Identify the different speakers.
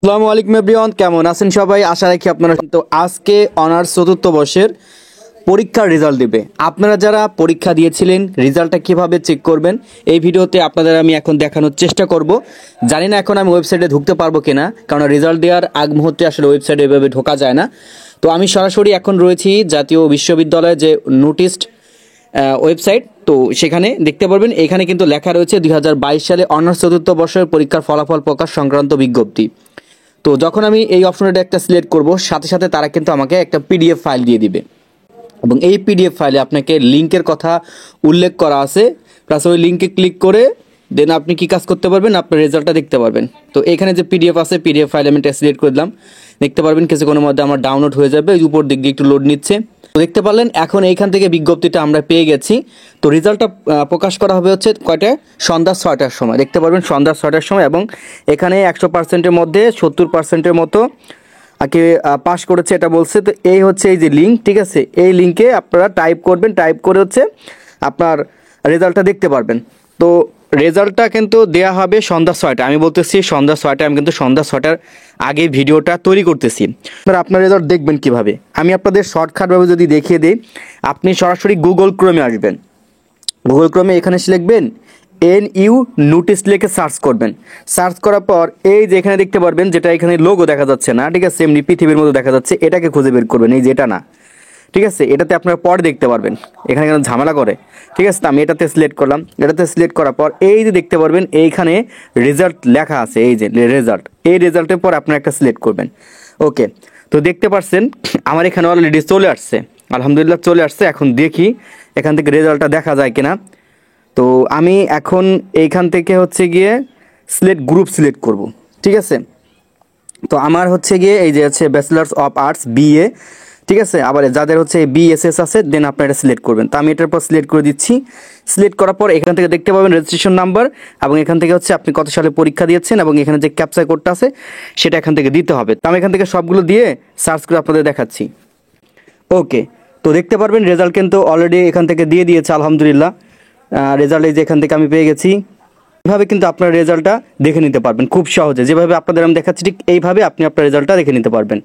Speaker 1: আসসালামু আলাইকুম এভরিওয়ান, কেমন আছেন সবাই? আশা রাখি আপনারা। তো আজকে অনার্স চতুর্থ বর্ষের পরীক্ষার রেজাল্ট দিবে। আপনারা যারা পরীক্ষা দিয়েছিলেন রেজাল্টটা কিভাবে চেক করবেন এই ভিডিওতে আপনাদের আমি এখন দেখানোর চেষ্টা করব। জানি না এখন আমি ওয়েবসাইটে ঢুকতে পারবো কিনা, কারণ রেজাল্ট দেওয়ার আগ মুহূর্তে আসলে ওয়েবসাইটে এভাবে ঢোকা যায় না। তো আমি সরাসরি এখন রয়েছি জাতীয় বিশ্ববিদ্যালয়ের যে নোটিশড ওয়েবসাইট, তো সেখানে দেখতে পারবেন। এখানে কিন্তু লেখা রয়েছে 2022 সালে অনার্স চতুর্থ বর্ষের পরীক্ষার ফলাফল প্রকাশ সংক্রান্ত বিজ্ঞপ্তি। তো যখন আমি এই অপশনটা একটা সিলেক্ট করব, সাথে সাথে তারা কিন্তু আমাকে একটা পিডিএফ ফাইল দিয়ে দিবে এবং এই পিডিএফ ফাইলে আপনাকে লিঙ্কের কথা উল্লেখ করা আছে। প্লাস ওই লিঙ্কে ক্লিক করে দেন আপনি কি কাজ করতে পারবেন, আপনার রেজাল্টটা দেখতে পারবেন। তো এখানে যে পিডিএফ আছে, পিডিএফ ফাইল আমি সিলেক্ট করে দিলাম। দেখতে পারবেন কিছুক্ষণের মধ্যে আমার ডাউনলোড হয়ে যাবে। এই উপর দিক দিয়ে একটু লোড নিচ্ছে। তো দেখতে পারলেন এখন এইখান থেকে বিজ্ঞপ্তিটা আমরা পেয়ে গেছি। তো রেজাল্টটা প্রকাশ করা হবে হচ্ছে কয়টায়? সন্ধ্যা 6টার সময়। দেখতে পারবেন সন্ধ্যা 6টার সময়, এবং এখানে 100%-এর মধ্যে 70%-এর মতো আগে পাস করেছে এটা বলছে। তো এই হচ্ছে এই যে লিঙ্ক, ঠিক আছে? এই লিঙ্কে আপনারা টাইপ করবেন, টাইপ করে হচ্ছে আপনার রেজাল্টটা দেখতে পারবেন। তো রেজাল্টটা কিন্তু দেয়া হবে সন্ধ্যা 6টা। আমি বলতেছি সন্ধ্যা 6টায়, আমি কিন্তু সন্ধ্যা 6টার আগে ভিডিওটা তৈরি করতেছি। আপনার রেজাল্ট দেখবেন কিভাবে আমি আপনাদের শর্টকাটভাবে যদি দেখিয়ে দিই। আপনি সরাসরি গুগল ক্রোমে আসবেন। গুগল ক্রোমে এখানে লিখবেন NU নোটিশ লিখে সার্চ করবেন। সার্চ করার পর এই যে এখানে দেখতে পারবেন, যেটা এখানে লোগো দেখা যাচ্ছে না, ঠিক আছে, এমনি পৃথিবীর মতো দেখা যাচ্ছে, এটাকে খুঁজে বের করবেন। এই যে এটা না, ঠিক আছে, এটাতে আপনারা পরে দেখতে পারবেন। এখানে কেন ঝামেলা করে, ঠিক আছে? তো আমি এটাতে সিলেক্ট করলাম। এটাতে সিলেক্ট করার পর এই যে দেখতে পারবেন এইখানে রেজাল্ট লেখা আছে, এই যে রেজাল্ট। এই রেজাল্টের পর আপনারা একটা সিলেক্ট করবেন। ওকে, তো দেখতে পাচ্ছেন আমার এখানে অলরেডি চলে আসছে। আলহামদুলিল্লাহ চলে আসছে। এখন দেখি এখান থেকে রেজাল্টটা দেখা যায় কিনা। তো আমি এখন এইখান থেকে হচ্ছে গিয়ে গ্রুপ সিলেক্ট করব, ঠিক আছে? তো আমার হচ্ছে গিয়ে এই যে হচ্ছে ব্যাচেলার্স অফ আর্টস BA, ঠিক আছে? আবার যাদের হচ্ছে BSS আছে দেন আপনারা এটা সিলেক্ট করবেন। তো আমি এটার পর সিলেক্ট করে দিচ্ছি। সিলেক্ট করার পর এখান থেকে দেখতে পাবেন রেজিস্ট্রেশন নাম্বার, এবং এখান থেকে হচ্ছে আপনি কত সালে পরীক্ষা দিয়েছেন, এবং এখানে যে ক্যাপচা কোডটা আছে সেটা এখান থেকে দিতে হবে। তো আমি এখান থেকে সবগুলো দিয়ে সার্চ করে আপনাদের দেখাচ্ছি। ওকে, তো দেখতে পারবেন রেজাল্ট কিন্তু অলরেডি এখান থেকে দিয়ে দিয়েছে। আলহামদুলিল্লাহ রেজাল্ট এই যে এখান থেকে আমি পেয়ে গেছি। এইভাবে কিন্তু আপনার রেজাল্টটা দেখে নিতে পারবেন খুব সহজে। যেভাবে আপনাদের আমি দেখাচ্ছি ঠিক এইভাবে আপনি আপনার রেজাল্টটা দেখে নিতে পারবেন।